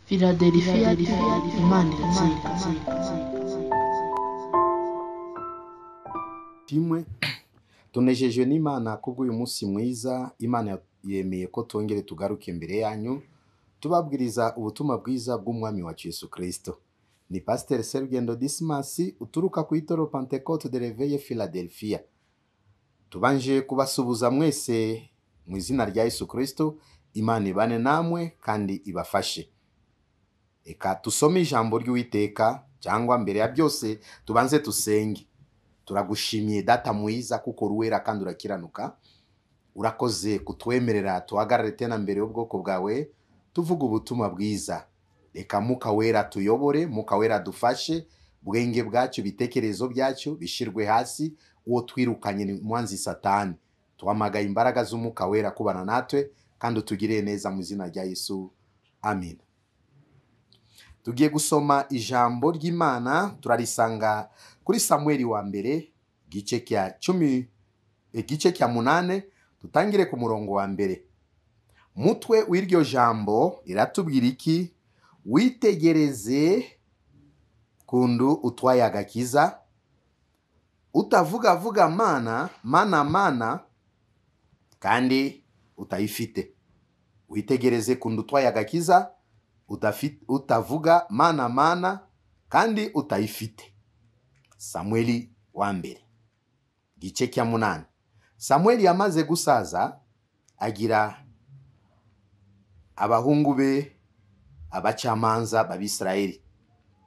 Philadelphia Imana iratsinda. Timwe tunejejwe n'Imana kubw'uyu munsi mwiza. Imana yemeye ko tongere tugaruke imbere yanyu tubabwiriza ubutumwa bwiza bw'umwami wa Yesu Kristo. Ni Pasteur Serugendo Dismas uturuka ku Itoro Pentecote de Réveil Philadelphia. Tubanje kubasubuza mwese mu izina rya Yesu Kristo. Imana ibane namwe kandi ibafashe. Eka tusome ijambo ry'Uwiteka, cyangwa mbere ya byose tubanze tusenge. Turagushimiye data mwiza kuko ruwera kandi urakiranuka. Urakoze kutwemerera tuhagarare tena mbere y'ubwoko bwawe tuvuga ubutumwa bwiza. Reka Mwuka Wera tuyobore, Mwuka Wera dufashe, bwenge bwacu bitekerezo byacu bishirwe hasi, uwo twirukanye ni mwanzi Satani. Tuhamagaye imbaraga z'Umwuka Wera kubana natwe kandi utugirire neza mu izina rya Yesu. Amen. Tugiye gusoma ijambo ry'Imana, turarisanga kuri Samueli wa mbere gice cya 8. Tutangire ku murongo wa mbere. Mutwe w'iryo jambo iratubwira iki? Witegereze kundu utwaye agakiza, utavuga mana kandi utayifite. Witegereze kundu utwaye agakiza, utavuga mana kandi utayifite. Samueli wa mbere gice cya 8. Samueli yamaze gusaza, agira abahungu be abacamanza b'Abisirayeli.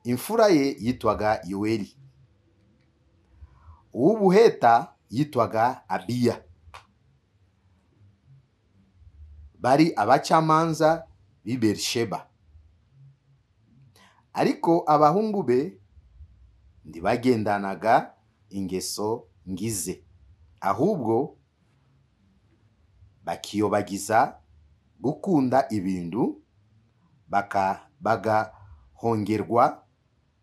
Imfura ye yitwaga Yoeli, uw'ubuheta yitwaga Abiya. Bari abacamanza b'i Berisheba. Ariko abahungu be ntibagendanaga ingeso ngize, ahubwo bakiyobagiza gukunda ibintu, bagahongerwa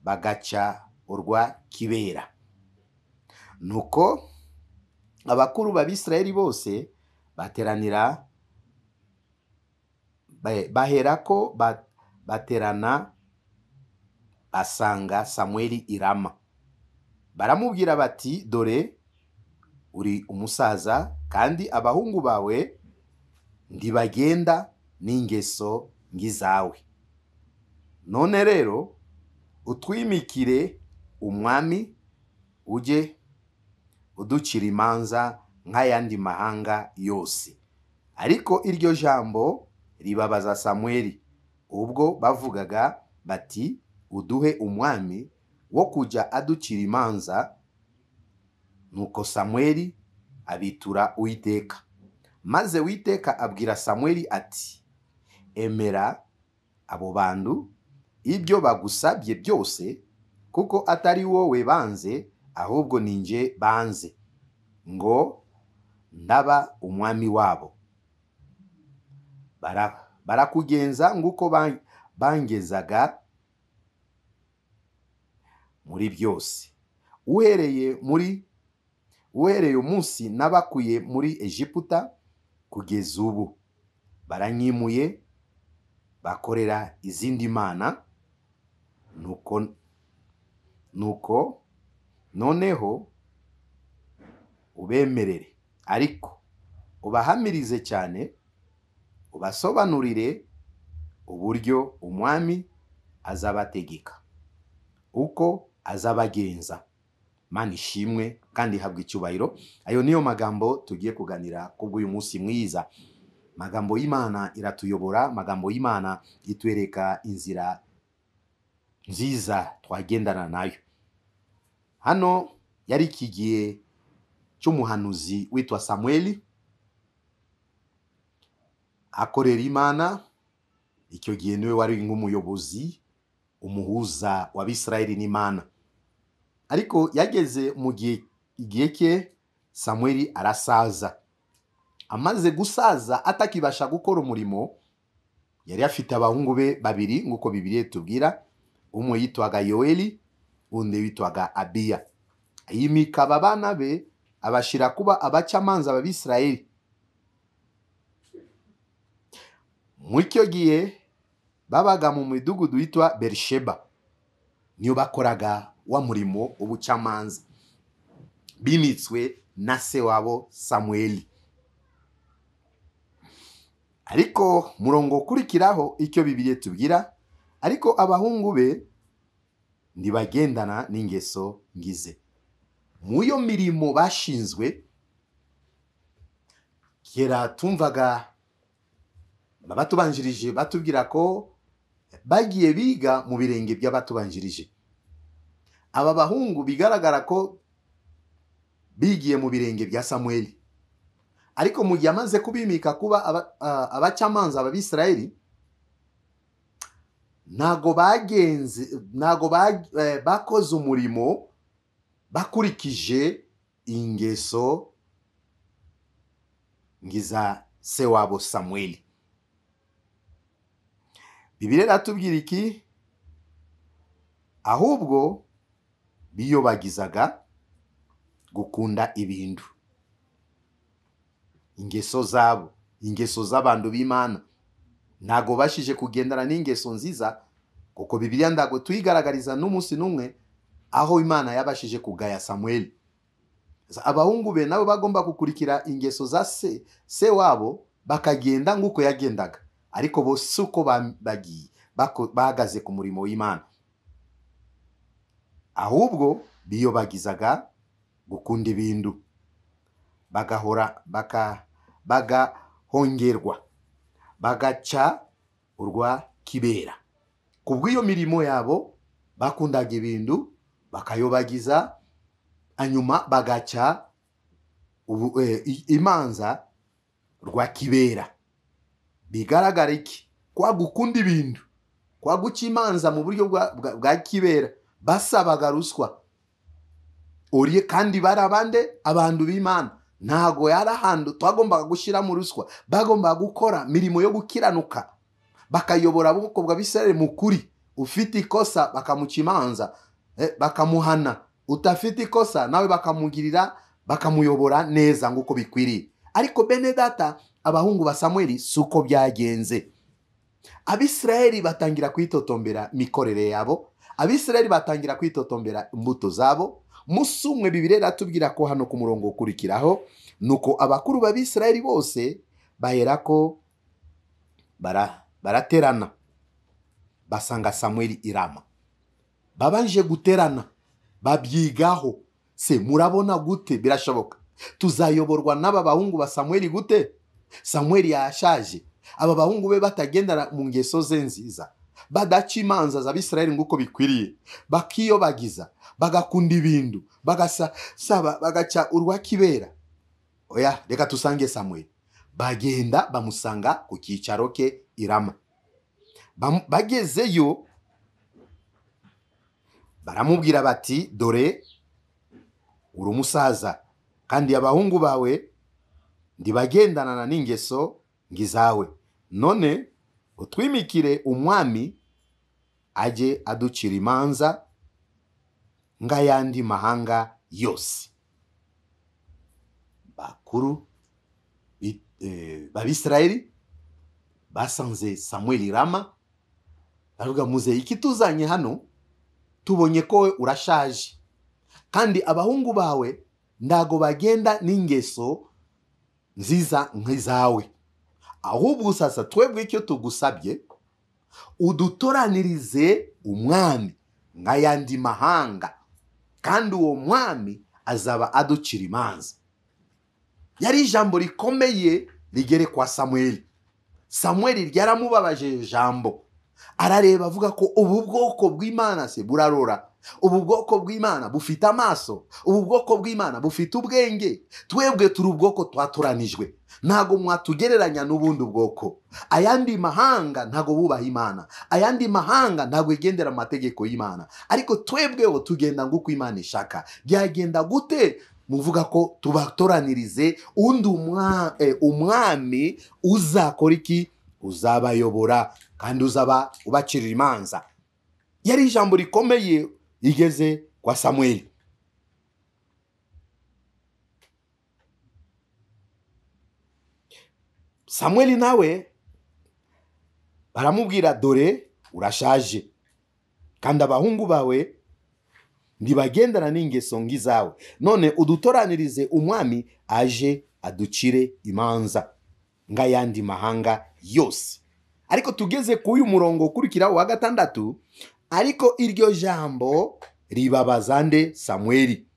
bagaca urwa kibera. Nuko abakuru b'Abisirayeli bose bateranira, baherako baterana basanga Samueli i Rama. Baramubwira bati, dore uri umusaza kandi abahungu bawe ntibagenda n'ingeso ngizawe. None rero utwimikire umwami, uje uducira imanza nk'ayandi mahanga yose. Ariko iryo jambo ribabaza Samueli, ubwo bavugaga bati, uduhe umwami wo kujya aducira imanza. Nuko Samueli abitura Uwiteka. Maze Uwiteka abwira Samueli ati, emera abo bantu ibyo bagusabye byose, kuko atari wowe banze, ahubwo ninjye banze, ngo ndaba umwami wabo. Barakugenza nguko bangezaga muri byose. Uhereye umunsi nabakuye muri Egiputa kugeza ubu, baranyimuye bakorera izindi mana. Nuko noneho ubemerere, ariko ubahamirize cyane, ubasobanurire uburyo umwami azabategeka, uko azabagenza. Mana ishimwe kandi habwa icyubahiro. Ayo niyo magambo tugiye kuganira kubw'uyu munsi mwiza. Magambo y'Imana iratuyobora, magambo y'Imana itwereka inzira nziza twagendana nayo. Hano yari ikigihe cy'umuhanuzi witwa Samueli, akorera Imana. Icyo gihe niwe wari nk'umuyobozi, umuhuza w'Abisirayeli n'Imana. Ariko yageze mu gihe cye, Samueli arasaza. Amaze gusaza atakibasha gukora umurimo, yari afite abahungu be babiri nk'uko Bibiliya itubwira. Umwe yitwaga Yoeli, undi yitwaga Abiya. Yimika aba bana be abashira kuba abacamanza b'Abisirayeli. Mu icyo gihe babaga mu midugudu yitwa Berisheba, niyo bakoraga wa murimo w'ubucamanza bimitswe na se wabo Samweli. Ariko murongo ukurikiraho icyo Bibiliya tubwira, ariko abahungu be ntibagendana n'ingeso ngize. Muyo mirimo bashinzwe, kera tumvaga abatubanjirije batubwira ko bagiye biga mu birenge by'abatubanjirije. Aba bahungu bigaragara ko bigiye mu birenge bya Samweli, ariko mu gihe amaze kubimika kuba abacamanza b'Abisirayeli, ntago bakoze umurimo bakurikije ingeso ngiza se wabo Samweli. Bibiliya iratubwira iki? Ahubwo biyobagizaga gukunda ibintu, ingeso zabo, ingeso z'abantu b'Imana. Ntago bashije kugendana n'ingeso nziza, kuko Bibiliya ndago tuyigaragariza n'umunsi n'umwe aho Imana yabashije kugaya Samweli. Abahungu be nabo bagomba gukurikira ingeso za se wabo, bakagenda nk'uko yagendaga, ariko bo suko bagiye bahagaze ku murimo w'Imana. Ahubwo biyobagizaga gukunda ibintu, bagahongerwa, bagaca urwa kibera. Kubw'iyo mirimo yabo bakundaga ibintu, bakayobagiza, hanyuma bagaca imanza rwa kibera. Bigaragara iki? Kwa gukunda ibintu, kwa guca imanza mu buryo bwa kibera, basabaga ruswa. Oriye kandi barabande abantu b'Imana, ntago yari ahantu twagombaga gushyira mu ruswa. Bagombaga gukora mirimo yo gukiranuka, bakayobora ubwoko bw'Abisirayeli mu kuri. Ufite ikosa bakamuca imanza, bakamuhana. Utafite ikosa nawe bakamugirira, bakamuyobora neza nguko bikwiriye. Ariko bene data, abahungu ba Samweli suko byagenze. Abisirayeli batangira kwitotombera mikorere yabo, Abisirayeli batangira kwitotombera imbuto zabo. Musumwe Bibiliya iratubwira ko hano ku murongo ukurikiraho, nuko abakuru b'Abisirayeli bose baherako baraterana, basanga Samweli i Rama. Babanje guterana, babyigaho. Se murabona gute birashoboka tuzayoborwa n'aba bahungu ba Samweli gute? Samweli yashaje, aba bahungu be batagendera mu ngeso ze nziza, badaca imanza z'Abisirayeli nguko bikwiriye, bakiyobagiza, bagakunda ibintu, bagaca urwa kibera. Oya, reka tusange Samweli. Bagenda bamusanga ku cyicaro ke i Rama. Bagezeyo baramubwira bati, dore uri umusaza, kandi abahungu bawe ndibagendana n'ingeso ngizawe. None utwimikire umwami aje aducira imanza ng'ayandi mahanga yose. Bakuru b'Abisirayeli basanze Samweli i Rama, baravuga, muze iki tuzanye hano? Tubonye ko urashaje, kandi abahungu bawe ndago bagenda n'ingeso nziza nk'izawe. Ahubwo sasa twebwe icyo tugusabye, udutoranirize umwami nk'ayandi mahanga, kandi uwo mwami azaba aducira imanza. Yari ijambo rikomeye rigere kwa Samweli. Samweli ryaramubabaje ijambo. Arareba avuga ko ubu bwoko bw'Imana se burarora, ubu bwoko bw'Imana bufite amaso, ubu bwoko bw'Imana bufite ubwenge. Twebwe turi ubwoko twatoranijwe, ntago mwatugereranya n'ubundi bwoko. Ayandi mahanga ntago bubaha Imana, ayandi mahanga ntago igendera amategeko y'Imana, ariko twebweho tugenda nguko Imana ishaka. Byagenda gute? Muvuga ko tubatoranirize undi umwami uzakora iki? Uzabayobora kandi uzaba ubacirira imanza. Yari ijambo rikomeye rigeze kwa Samweli. Samweli nawe baramubwira dore urashaje kandi abahungu bawe ntibagendana n'ingeso nk'izawe, none udutoranirize umwami aje aducire imanza nk'ayandi mahanga yose. Ariko tugeze ku uyu murongo ukurikiraho wa 6, ariko iryo jambo ribabaza nde? Samweli.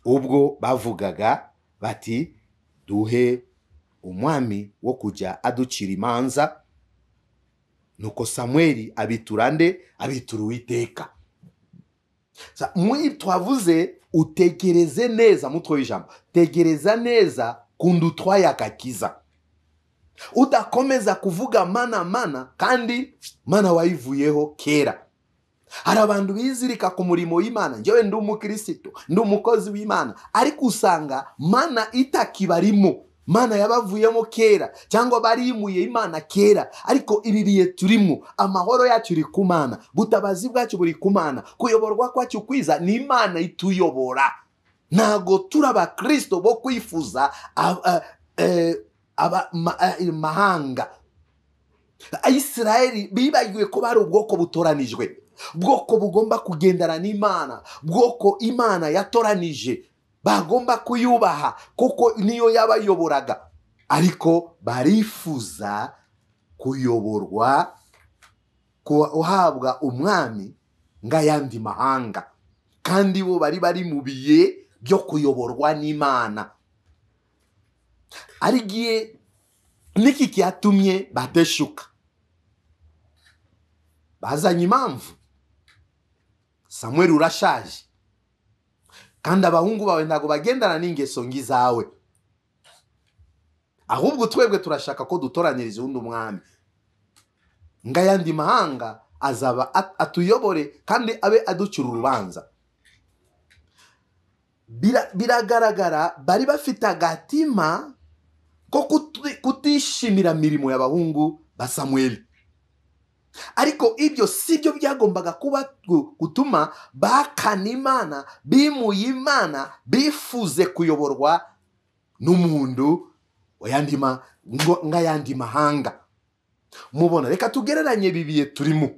Ubwo bavugaga bati duhe umwami wo kujya aducira imanza. Nuko Samweli abitura nde? Abitura Uwiteka. Twavuze utekereze neza mutwe w'ijambo, tegereza neza kundutwaye akakiza, udakomeza kuvuga mana kandi mana wayivuyeho kera. Hari abantu bizirika ku murimo w'Imana, njyewe ndi umukristo, ndi umukozi w'Imana, ariko usanga mana itakibarimo, mana yabavuyemo kera cyangwa barimuye Imana kera. Ariko ibi bihe turimo, amahoro yacu iri ku Mana, butabazi bwacu buri ku Mana, kuyoborwa kwacu kwiza ni Imana ituyobora. Ntago turi abakristo bo kwifuza mahanga. Isirayeli bibagiwe ko bari ubwoko butoranijwe, bwoko bugomba kugendana n'Imana, bwoko Imana yatoranije, bagomba kuyubaha kuko niyo yabayoboraga. Ariko barifuza kuyoborwa, kuhabwa umwami nk'ayandi mahanga, kandi bo bari mu bihe byo kuyoborwa n'Imana. Arigiye niki cyatumye badeshuka? Bazanye impamvu. Samweli urashaje kandi abahungu bawe ntago bagendana n'ingeso nk'izawe, ahubwo twebwe turashaka ko dutoranyiriza undi umwami nk'ayandi mahanga, azaba atuyobore kandi abe aducira urubanza. Biragaragara bari bafite agatima ko kutishimira mirimo y'abahungu ba Samweli. Ariko ibyo sibyo byagombaga kuba gutuma bakana Imana, bimuye Imana, bifuze kuyoborwa n'umuntu nk'ayandi mahanga. Mubona, reka tugereranye bibiye turimo.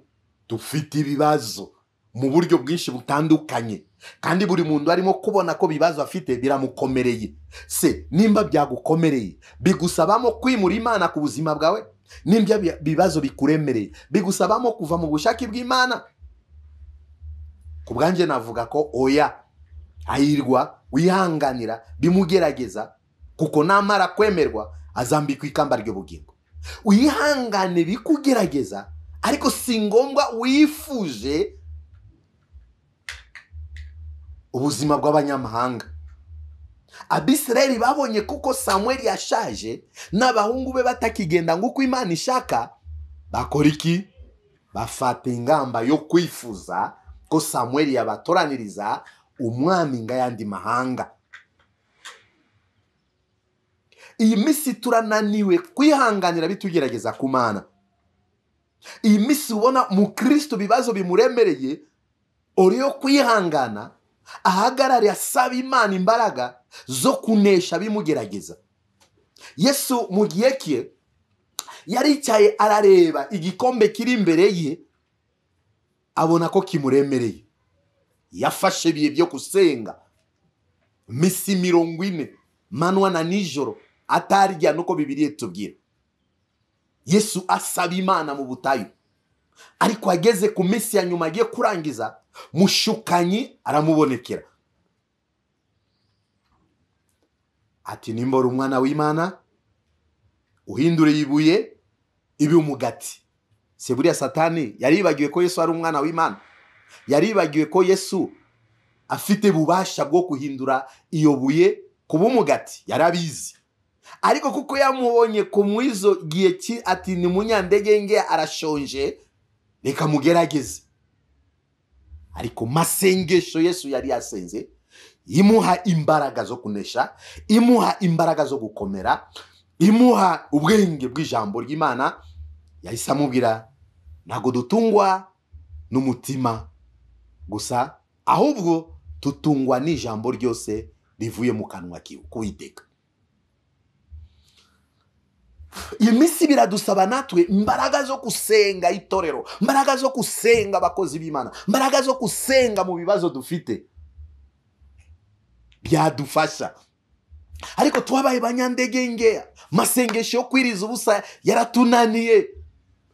Dufite ibibazo mu buryo bwinshi butandukanye, kandi buri muntu arimo kubona ko bibazo afite biramukomereye. Se nimba byagukomereye, bigusabamo kwimura Imana ku buzima bwawe? Nimba bibazo bikuremereye, bigusabamo kuva mu bushake bw'Imana? Ku bwanjye navuga ko oya, ayirwa wihanganira bimugerageza, kuko namara kwemerwa azambikwa ikamba ry'ubugingo. Wihangane bikugerageza, ariko si ngombwa wifuje ubuzima bw'abanyamahanga. Abisirayeli babonye kuko Samweli yashaje n'abahungu be batakigenda nguko Imana ishaka, bakora iki? Bafata ingamba yo kwifuza ko Samweli yabatoraniriza umwami nk'ayandi mahanga. Iyi misi turananiwe kwihanganira bitugerageza ku Mana. Iyi misi ubona mu Kristo bibazo bimuremereye, uriyo kwihangana ahagarare asaba Imana imbaraga zo kunesha bimugerageza. Yesu mu gihe cye yaricaye arareba igikombe kiri imbere ye, abona ko kimuremereye. Yafashe ibihe byo gusenga misi 40 manwa na nijoro atarya, nuko Bibiliya itubwira. Yesu asaba Imana mu butayu, ariko ageze ku misi ya nyuma agiye kurangiza, mushukanyi aramubonekera ati nimbora umwana w'Imana uhindure ibuye ibe umugati. Se buriya Satani yaribagiwe ko Yesu ari umwana w'Imana, yaribagiwe ko Yesu afite bubasha bwo kuhindura iyo buye kuba umugati, yarabizi. Ariko kuko yamubonye ku mwizo gihe ati ni munyandege nge arashonje, reka mugerageze. Ariko masengesho Yesu yari yasenze imuha imbaraga zo kunesha, imuha imbaraga zo gukomera, imuha ubwenge bw'ijambo ry'Imana. Yahise amubwira ntago dutungwa n'umutima gusa, ahubwo tutungwa n'ijambo ryose rivuye mu kanwa k'Uwiteka. iyi minsi biradusaba natwe imbaraga zo gusenga itorero, imbaraga zo gusenga abakozi b'Imana, imbaraga zo gusenga mu bibazo dufite byadufasha. Ariko twabaye banyandegenge, masengesho yo kwiriza ubusa yaratunaniye,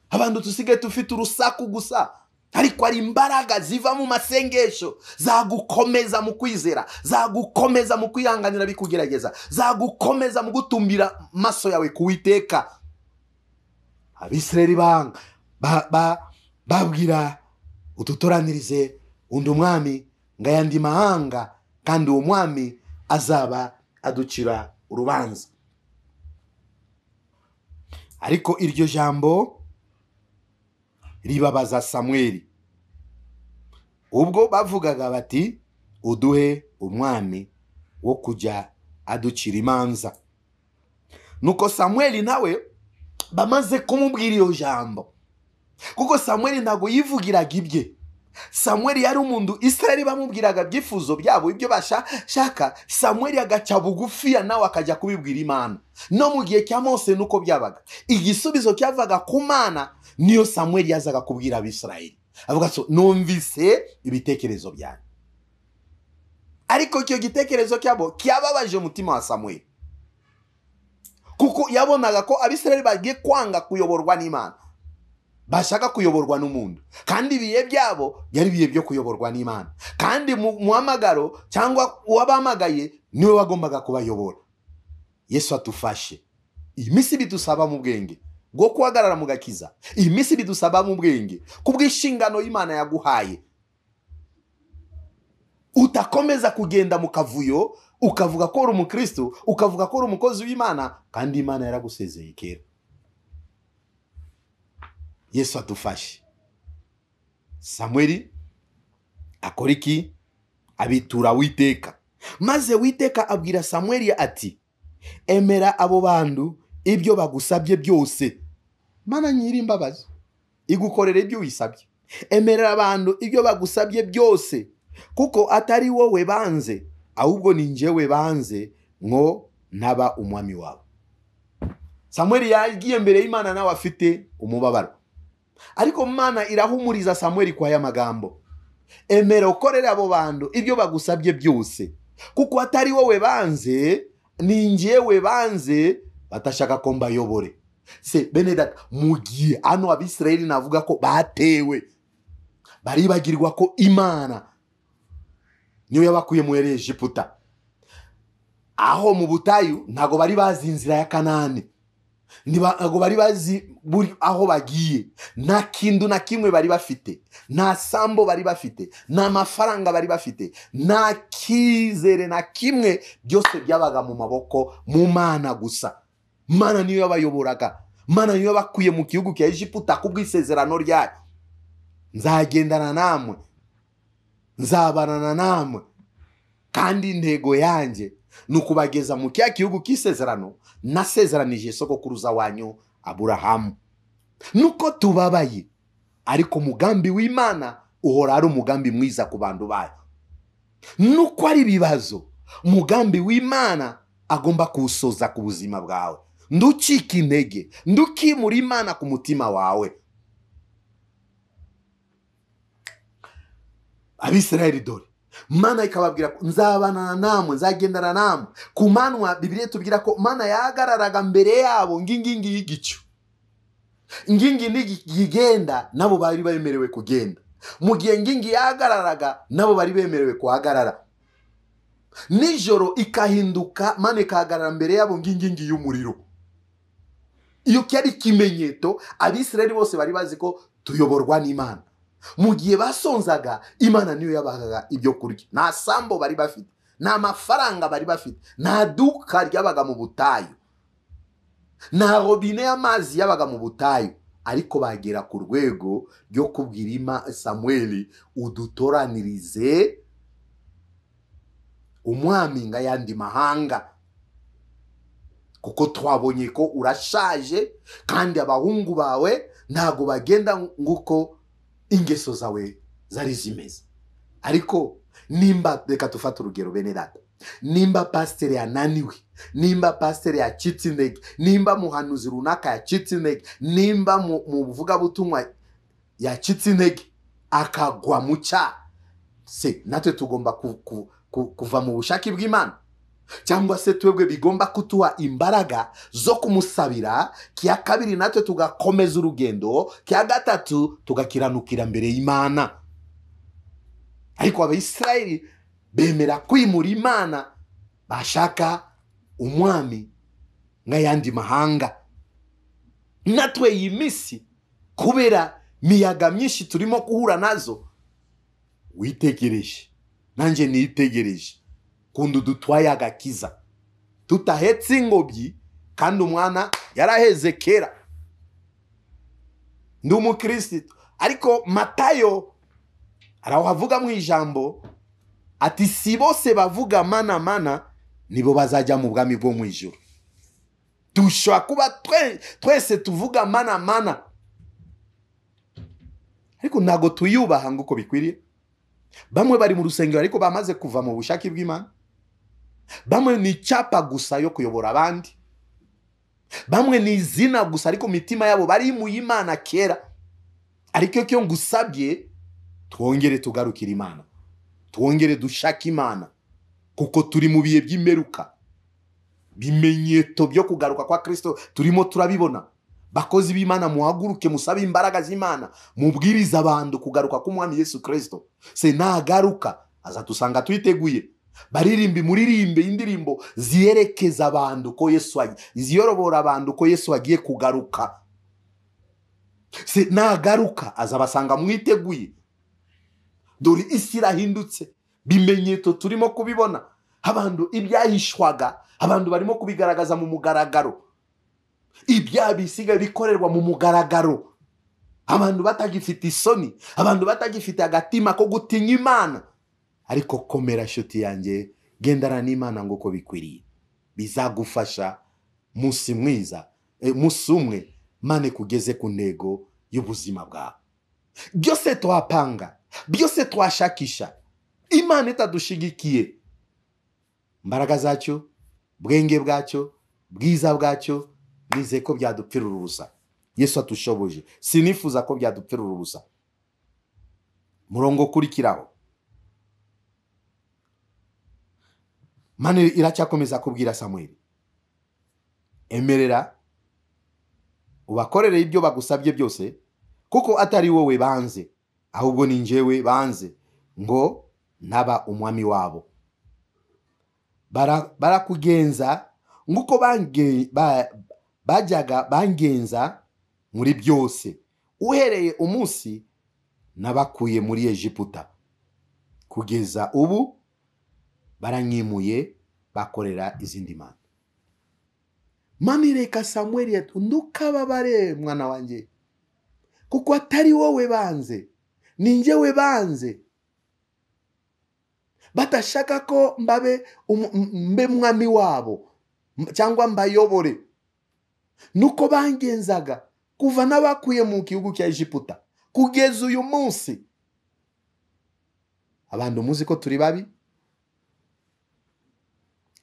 abantu tusigaye tufite urusaku gusa. Ariko ari imbaraga ziva mu masengesho zagukomeza mu kwizera, zagukomeza mu kwihanganira bikugerageza, zagukomeza mu gutumbira maso yawe kuwiteka. Abisirayeli babwira udutoranirize undi umwami ngayandi mahanga, kandi uwo mwami azaba aducira urubanza. Ariko iryo jambo ribabaza Samweli. Ubwo bavugaga bati uduhe umwami wo kujya aducira imanza. Nuko Samweli nawe bamaze kumubwira iyo jambo, kuko Samweli ntago yivugiraga ibye. Samweli yari umuntu Israeli bamubwiraga byifuzo byabo, ibyo bashaka. Samweli agaca bugufiya nawe akajya kubibwira Imana. No mu gihe cya Mose nuko byabaga, igisubizo cyavaga ku Mana niyo Samweli yazaga kubwira Abisirayeli, avuga so numvise ibitekerezo byanyu. Ariko icyo gitekerezo cyabo cyababaje umutima wa Samweli, kuko yabonaga ko Abisirayeli bagiye kwanga kuyoborwa n'Imana, bashaka kuyoborwa n'umuntu, kandi ibihe byabo yari ibihe byo kuyoborwa n'Imana, kandi muhamagaro cyangwa uwabamagaye niwe wagombaga kubayobora. Yesu atufashe. Iyi minsi bidusaba mu bwenge bwo kuhagarara mu gakiza. Iyi minsi bidusaba mu bwenge kubw'inshingano y'Imana yaguhaye. Utakomeza kugenda mu kavuyo ukavuga ko uri umukristo, ukavuga ko uri umukozi w'Imana, kandi Imana yaragusezeye kera. Yesu atufashe. Samweli akora iki? Abitura Uwiteka. Maze Uwiteka abwira Samweli ati, emera abo bantu ibyo bagusabye byose. Mana nyiri imbabazi igukorera ibyo wisabye. Emera abantu ibyo bagusabye byose, kuko atari wowe banze, ahubwo ni njyewe banze ngo ntaba umwami wawe. Samweli yagiye mbere y'Imana nawe afite umubabaro, ariko Mana irahumuriza Samweli kwa aya magambo: emera ukorera abo bantu ibyo bagusabye byose, kuko atari wowe banze, ni njyewe banze batashaka ko mbayobore. Se bene data, mu gihe hano Abisirayeli navuga ko batewe, baribagirwa ko Imana niyo yabakuye mu Egiputa. Aho mu butayu ntago bari bazi inzira ya Kanani, ntago bari bazi aho bagiye. Nta kintu na kimwe bari bafite, nta sambo bari bafite, nta mafaranga bari bafite, nta kizere na kimwe. Byose byabaga mu maboko mu Mana gusa. Mana niyo yabayoboraga, Mana niyo yabakuye mu gihugu cya Egiputa kubw'isezerano ryayo: nzagendana namwe, nzabanana namwe, kandi intego yanjye ni ukubageza mu cya gihugu cy'isezerano nasezeranije sogokuruza wanyu Aburahamu. Nuko tubabaye, ariko umugambi w'Imana uhora ari umugambi mwiza ku bantu bayo. Nuko ari ibibazo, umugambi w'Imana agomba kuwusoza ku buzima bwawe. Nducika intege, ndukimura Imana ku mutima wawe. Abisirayeli dore Mana ikababwira ko nzabanana namwe, nzagendana namwe. Ku manwa Bibiliya tubwira ko Mana yahagararaga mbere yabo ngingingi y'igicu. Ingingi nigigenda nabo bari bemerewe kugenda, mu gihe ngingi yahagararaga nabo bari bemerewe kuhagarara. Nijoro ikahinduka Mana ikahagarara mbere yabo ngingingi y'umuriro. Iyo cyari ikimenyetso Abisirayeli bose bari bazi ko tuyoborwa n'Imana. Mu gihe basonzaga, Imana niyo yabahaga ibyo kurya. Nta sambo bari bafite, nta mafaranga bari bafite, nta duka ryabaga mu butayu, nta robine y'amazi yabaga mu butayu. Ariko bagera ku rwego ryo kubwira Samweli, udutoranirize umwami ngayandi mahanga, kuko twabonye ko urashaje, kandi abahungu bawe ntago bagenda nguko ingeso zawe zari zimeze. Ariko nimba, reka tufate urugero bene data, nimba pasiteri yananiwe, nimba pasiteri yacitse intege, nimba muhanuzi runaka yacitse intege, nimba mu vugabutumwa yacitse intege akagwa mu cyaha, se natwe tugomba kuva mu bushake bw'Imana? Cyangwa se twebwe bigomba kutuha imbaraga zo kumusabira? Kiya kabiri natwe tugakomeza urugendo, kiya gatatu tugakiranukira mbere y'Imana. Ariko Abayisirayeli bemera kwimura Imana, bashaka umwami nk'ayandi mahanga. Natwe iyi misi kubera miyaga myinshi turimo guhura nazo, witegereje nanjye nitegereje kundu dutwaye agakiza, tutahetse ingobyi kandi umwana yaraheze kera. Ndi umukristo, ariko Matayo araho havuga mu ijambo ati si bose bavuga mana mana nibo bazajya mu bwami bwo mu ijuru. Dushobora kuba twese tuvuga mana mana, ariko ntago tuyubaha nguko bikwiriye. Bamwe bari mu rusengero ariko bamaze kuva mu bushake bw'Imana. Bamwe ni icyapa gusa yo kuyobora abandi. Bamwe ni izina gusa ariko mitima yabo bari mu Imana kera. Ariko cyo ngusabye, twongere tugarukira Imana, twongere dushaka Imana, kuko turi mu bihe by'imperuka. Bimenyetso byo kugaruka kwa Kristo turimo turabibona. Bakozi b'Imana, muhaguruke musabe imbaraga z'Imana, mubwiriza abantu kugaruka k'umwami Yesu Kristo. Se nagaruka azatusanga twiteguye. Baririmbe muririmbe indirimbo ziyerekeza abantu ko Yesu ziyorobora abantu ko Yesu agiye kugaruka. Se nagaruka azabasanga mwiteguye. Dore isi irahindutse, bimenyetso turimo kubibona. Abantu ibyahishwaga, abantu barimo kubigaragaza mu mugaragaro. Ibya bisigaye bikorerwa mu mugaragaro. Abantu batagifite isoni, abantu batagifite agatima ko gutinya Imana. Ariko komera shuti yanjye, gendana n'Imana nguko bikwiriye. Bizagufasha musi mwiza, musi umwe Imana kugeze ku ntego y'ubuzima bwawe. Byose twapanga, byose twashakisha, Imana itadushigikiye. Imbaraga zacyo, bwenge bwacyo, bwiza bwacyo, nize ko byadupfira ubusa. Yesu atushoboje, sinifuza ko byadupfira ubusa. Murongo kurikiraho, Imana iracyakomeza kubwira Samweli, emerera ubakorere ibyo bagusabye byose, kuko atari wowe banze, ahubwo ni njyewe banze ngo ntaba umwami wabo. Barakugenza nguko bajyaga bangenza muri byose, uhereye umunsi nabakuye muri Egiputa kugeza ubu. Baranyimuye bakorera izindi mana. Mami reka Samweli ati ndukababare mwana wanjye, kuko atari wowe banze, ni njyewe banze. Batashaka ko mbe mwami wabo cyangwa mbayobore. Nuko bangenzaga kuva nabakuye mu gihugu cya Egiputa kugeza uyu munsi. Abantu muzi ko turi babi.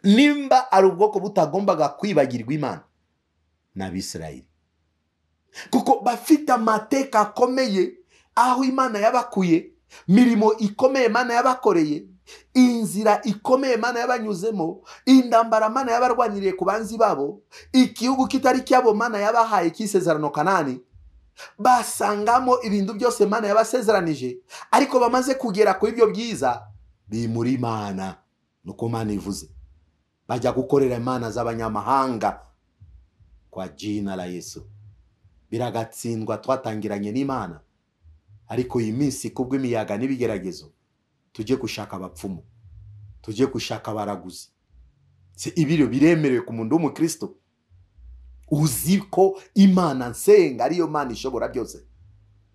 Nimba ari ubwoko butagombaga kwibagirwa Imana n'Abisirayeli, kuko bafite amateka akomeye aho Imana yabakuye, mirimo ikomeye Imana yabakoreye, inzira ikomeye Imana yabanyuzemo, indambara Imana yabarwaniriye ku banzi babo, igihugu kitari cyabo Imana yabahaye cy'isezerano Kanani. Basangamo ibintu byose Imana yabasezeranije, ariko bamaze kugera ku ibyo byiza bimura Imana. Nuko Imana ivuze, bajya gukorera imana z'abanyamahanga kwa jina la Yesu. Biragatsindwa twatangiranye n'Imana, ariko iyi minsi kubw'imiyaga n'ibigeragezo tujye gushaka abapfumu, tujye gushaka abaraguzi. Se ibiro biremerewe ku muntu w'umukristo uzi ko Imana nsenga ariyo Mana ishobora byose.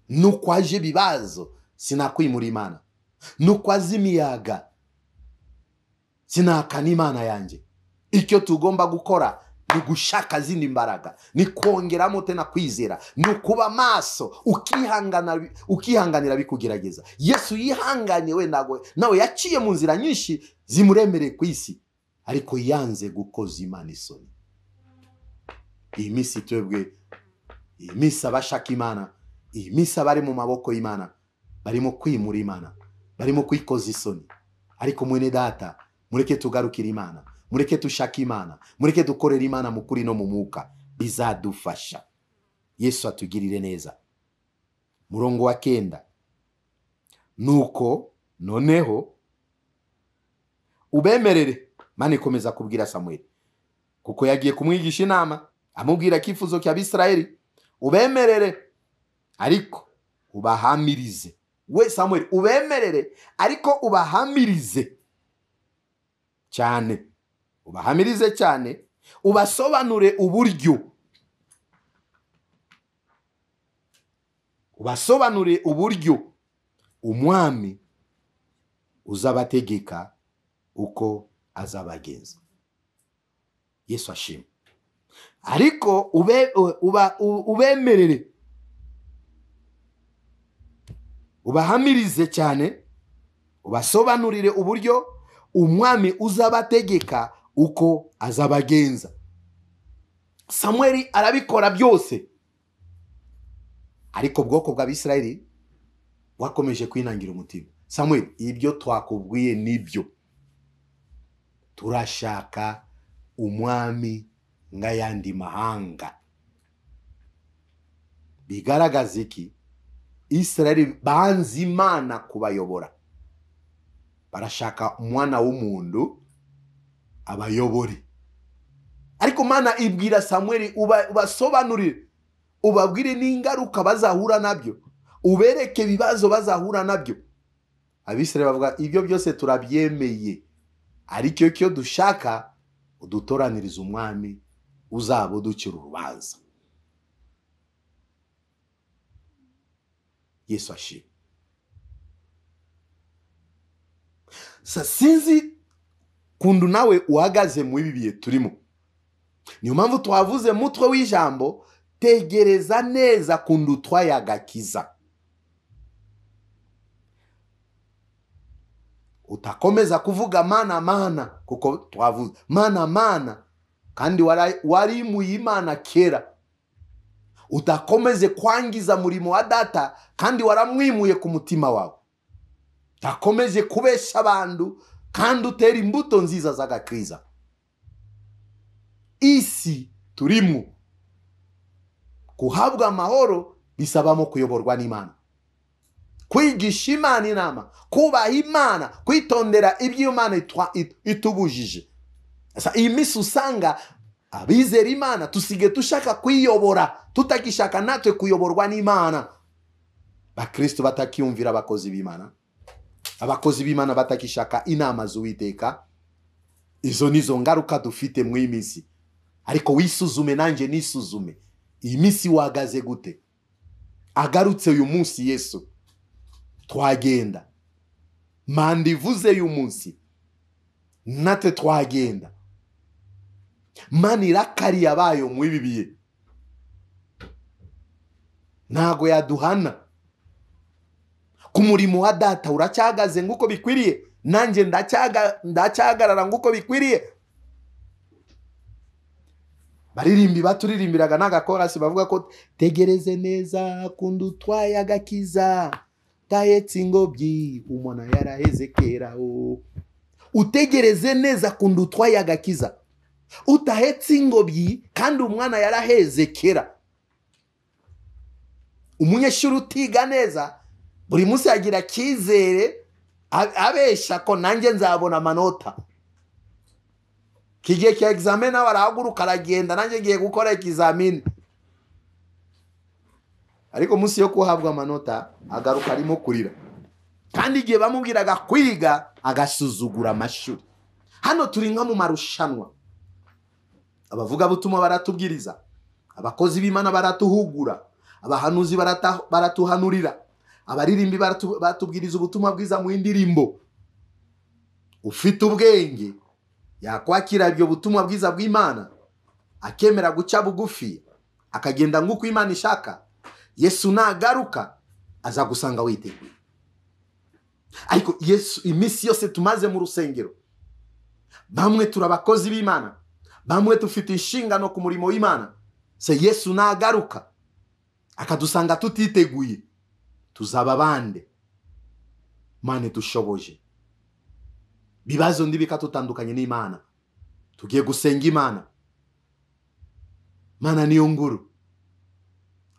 Nuko aje bibazo sinakwimura Imana, nuko azi imiyaga sinakana Imana yanjye. Icyo tugomba gukora ni gushaka zindi mbaraga, ni kongeramo tena kwizera, ni ukuba maso ukihanganira bikugerageza. Yesu yihanganye we nawe yaciye mu nzira nyinshi zimuremereye ku isi, ariko yanze gukoza Imana isoni. Iyi minsi twebwe, iyi minsi abashaka Imana, iyi minsi abari mu maboko y'Imana barimo kwimura Imana, barimo kwikoza isoni. Ariko mwene data, mureke tugarukire Imana, mureke tushaka Imana, mureke dukorera Imana mu kuri no mu mwuka, bizadufasha. Yesu atugirire neza. Murongo wa 9, nuko noneho ubemerere. Imana ikomeza kubwira Samweli, kuko yagiye kumwigisha inama, amubwira kifuzo cya Bisirayeli. Ubemerere ariko ubahamirize. We Samweli, ubemerere ariko ubahamirize cyane, ubahamirize cyane, ubasobanure uburyo, ubasobanure uburyo umwami uzabategeka uko azabagenza. Yesu ashimwe. Ariko ubemerere, ubahamirize cyane, ubasobanurire uburyo umwami uzabategeka uko azabagenza. Samweli arabikora byose, ariko ubwoko bwa Bisirayeli wakomeje kwinangira umutima. Samweli, ibyo twakubwiye nibyo, turashaka umwami ngayandi mahanga. Bigaragaza iki? Israeli banzi Imana kubayobora, barashaka umwana w'umuntu abayobore. Ariko Imana ibwira Samweli, ubasobanurire, ubabwire n'ingaruka bazahura nabyo, ubereke ibibazo bazahura nabyo. Abisirayeli bavuga, ibyo byose turabyemeye, ariko cyo dushaka udutoraniriza umwami uzabuducira urubanza. Yesu ashimwe. Sinzi kundu nawe uhagaze mu ibi bihe turimo. Niyo mpamvu twavuze mutwe w'ijambo, tegereza neza kundu twayagakiza. Utakomeza kuvuga mana mana, kuko twavuze mana mana kandi wari mu Imana kera. Utakomeze kwangiza murimo wa data kandi waramwimuye ku mutima wawe. Utakomeze kubesha abantu kandi utera imbuto nziza z'agakiza. Isi turimo kuhabwa amahoro bisabamo kuyoborwa n'Imana, kwigisha Imana inama, kubaha Imana, kwitondera ibyo Imana itubujije. Iyi minsi usanga abizera Imana tusige tushaka kwiyobora, tutagishaka natwe kuyoborwa n'Imana. Bakristo batakiyumvira abakozi b'Imana, abakozi b'Imana batakishaka inama z'Uwiteka. Izo nizo ngaruka dufite mu iminsi. Ariko wisuzume, nanjye nisuzume, iyi minsi wagaze gute? Agarutse uyu munsi Yesu, twagenda. Manda ivuze uyu munsi, natwe twagenda. Mana irakariye abayo mu ibi bihe, ntago yaduhana. Ku murimo wa data uracyagaze nguko bikwiriye, nanjye ndacyagarara nguko bikwiriye. Baririmbi baturirimbiraga n'agakorasi bavuga ko tegereze neza kundu twayagakiza, tahetse ingobyi umwana yaraheze kera. Utegereze neza kundu twayagakiza, utahetse ingobyi kandi umwana yaraheze kera. Umunyeshuri utiga neza buri munsi yagira kizere, abesha ko nanjye nzabona amanota. Kigiye cya examen nawe arahaguruka aragenda, nanjye ngiye gukora ikizamini. Ariko munsi yo kuhabwa amanota agaruka arimo kurira, kandi igihe bamubwiraga kwiga agasuzugura amashuri. Hano turi nka mu marushanwa. Abavuga butumwa baratubwiriza, abakozi b'Imana baratuhugura, abahanuzi baratuhanurira, abaririmbi batubwiriza ubutumwa bwiza mu indirimbo. Ufite ubwenge yakwakira ibyo butumwa bwiza bw'Imana akemera guca bugufi akagenda nk'uko Imana ishaka, Yesu nagaruka aza gusanga witeguye. Ariko Yesu iminsi yose tumaze mu rusengero, bamwe turabakozi b'Imana, bamwe tufite inshingano ku murimo w'Imana, se Yesu nagaruka akadusanga tutiteguye, tuzaba bande? Mane dushoboje bibazo ndibika tutandukanye n'Imana, tugiye gusenga Imana. Mana niyo nguru,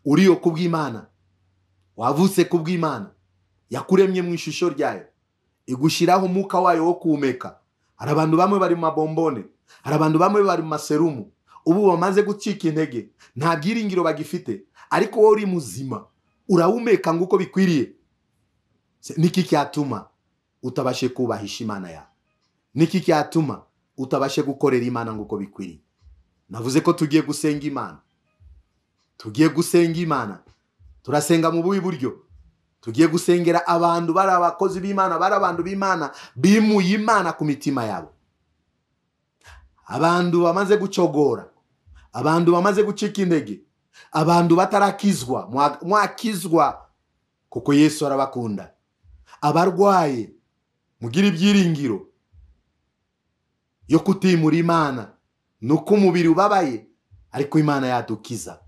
uriyo kubw'Imana, wavutse kubw'Imana, yakuremye mu ishusho ryayo, igushiraho umuka wayo wo kuhumeka. Hari abantu bamwe bari mu mabombone, hari abantu bamwe bari mu maserumu, ubu bamaze gucika intege, nta byiringiro bagifite, ariko wowe uri muzima, urahumeka nguko bikwiriye. Niki cyatuma utabashe kubahisha Imana yawe? Niki cyatuma utabashe gukorera Imana nguko bikwiriye? Navuze ko tugiye gusenga Imana. Tugiye gusenga Imana. Turasenga mu bubi buryo. Tugiye gusengera abantu bari abakozi b'Imana, bari abantu b'Imana bimuye Imana ku mitima yabo. Abantu bamaze gucogora, abantu bamaze gucika intege, abantu batarakizwa, mwakizwa kuko Yesu arabakunda. Abarwaye mugira ibyiringiro yo kutimura Imana, nuko umubiri ubabaye ariko Imana yadukiza.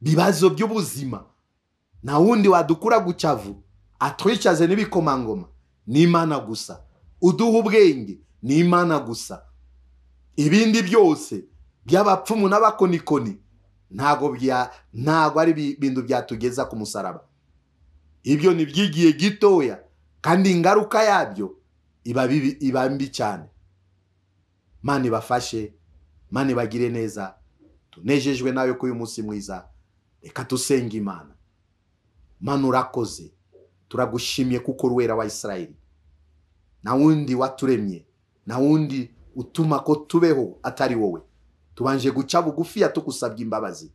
Bibazo by'ubuzima na wundi wadukura gucavu atwicaze n'ibikomangoma, ni Imana gusa. Uduha ubwenge, ni Imana gusa. Ibindi byose by'abapfumu n'abakonikoni ntago ari bintu byatugeza ku musaraba. Ibyo ni byigiye gitoya kandi ingaruka yabyo iba mbi cyane. Mani bafashe, Mani bagire neza. Tunejejwe nawe ko uyu munsi mwiza, reka tusenga Imana. Mana urakoze, turagushimye kuko ruwera wa Isirayeli, na wundi waturemye, na wundi utuma ko tubeho atari wowe. Tubanje guca bugufi tukusabye imbabazi,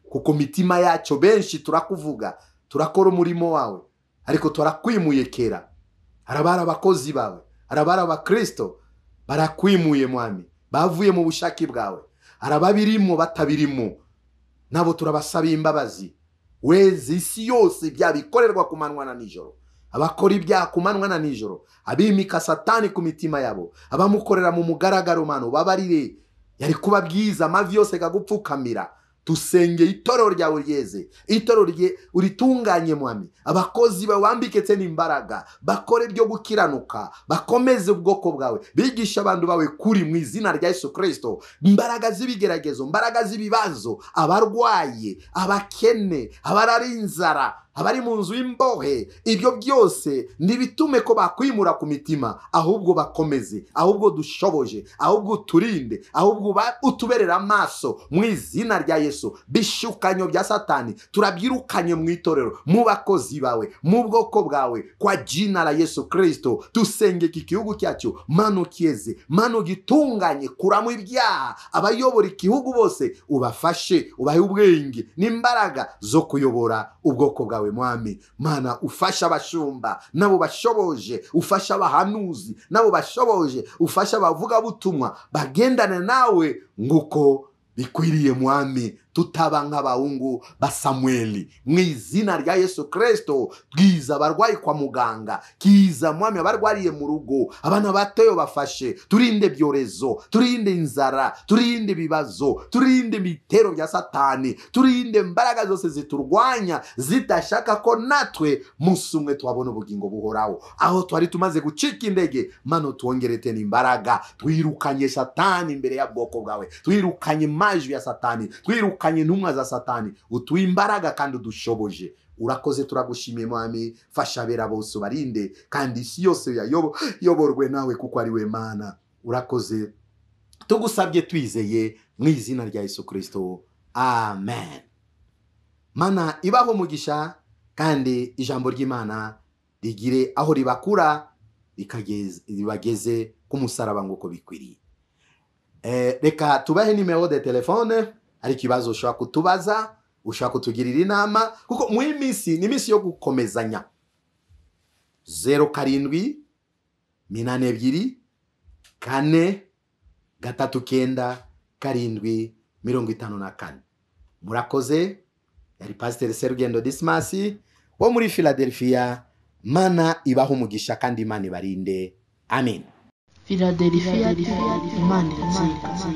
kuko mitima yacu benshi turakuvuga, turakora umurimo wawe, ariko turakwimuye kera. Arabara abakozi bawe, arabara abakristo barakwimuye Mwami, bavuye mu bushaki bwawe. Arababirimo batabirimo, nabo turabasaba imbabazi. Wezi isi yose byabikorerwa ku manywa na nijoro, abakora ibyaha ku manywa na nijoro, abimika Satani ku mitima yabo, abamukorera mu mugaragaro Mana ubabarire. Yari kuba byiza amavi yose gagupfukamira. Tusenge itorero ryawe ryeze, itorero rye uritunganye Mwami. Abakozi bawe wambiketse n'imbaraga, bakore byo gukiranuka, bakomeze ubwoko bwawe, bigisha abantu bawe kuri mu izina rya Yesu Kristo. Imbaraga z'ibigeragezo, imbaraga z'ibibazo, abarwaye, abakene, abarari inzara, abari mu nzu y'imbohe, ibyo byose nibitume ko bakwimura ku mitima, ahubwo bakomeze, ahubwo dushoboje, ahubwo turinde, ahubwo utuberera amaso mu izina rya Yesu. Bishukanyo bya Satani turabyirukanye mu itorero, mu bakozi bawe, mu bwoko bwawe, kwa jina la Yesu Kristo. Tusenge iki gihugu cyacu Mana kieze, Mana gitunganye, kuramo ibyaha. Abayobora igihugu bose ubafashe, ubahe ubwenge n'imbaraga zo kuyobora ubwoko bwawe Mwami. Mana ufasha abashumba nabo bashoboje, ufasha abahanuzi nabo bashoboje, ufasha abavuga butumwa bagendane nawe nguko bikwiriye Mwami. Tutaba nk'abahungu ba Samueli mu izina rya Yesu Kristo. Bwiza abarwayi kwa muganga, kiza Mwami abarwariye mu rugo, abana batoyo bafashe. Turinde byorezo, turinde inzara, turinde bibazo, turinde bitero bya Satani, turinde imbaraga zose ziturwanya zidashaka ko natwe musumwe twabona ubugingo buhoraho. Aho twari tumaze gucika indege, Mana tuongerete imbaraga. Twirukanye Satani imbere ya bwoko bwawe, twirukanye majwi ya Satani, twirukanye intumwa za Satani. Utuye imbaraga kandi udushoboje. Urakoze, turagushimiye Mwami. Fasha abera bose barinde, kandi isi yose yoborwe nawe kuko ari we Mana. Urakoze, tugusabye twizeye mu izina rya Yesu Kristo, amen. Mana ibaho mugisha, kandi ijambo ry'Imana rigire aho ribakura ribageze ku musaraba nguko bikwiriye. Reka tubahe nimero de telefone, ari kibazo ushaka kutubaza, ushaka kutugirira inama, kuko mu iminsi ni iminsi yo gukomezanya. 07 82 4 39 754. Murakoze. Yari Pasiteri Serugendo Dismas wo muri Philadelphia. Mana ibaho umugisha kandi Imana ibarinde. Amen. Philadelphia, Imana iratsinda.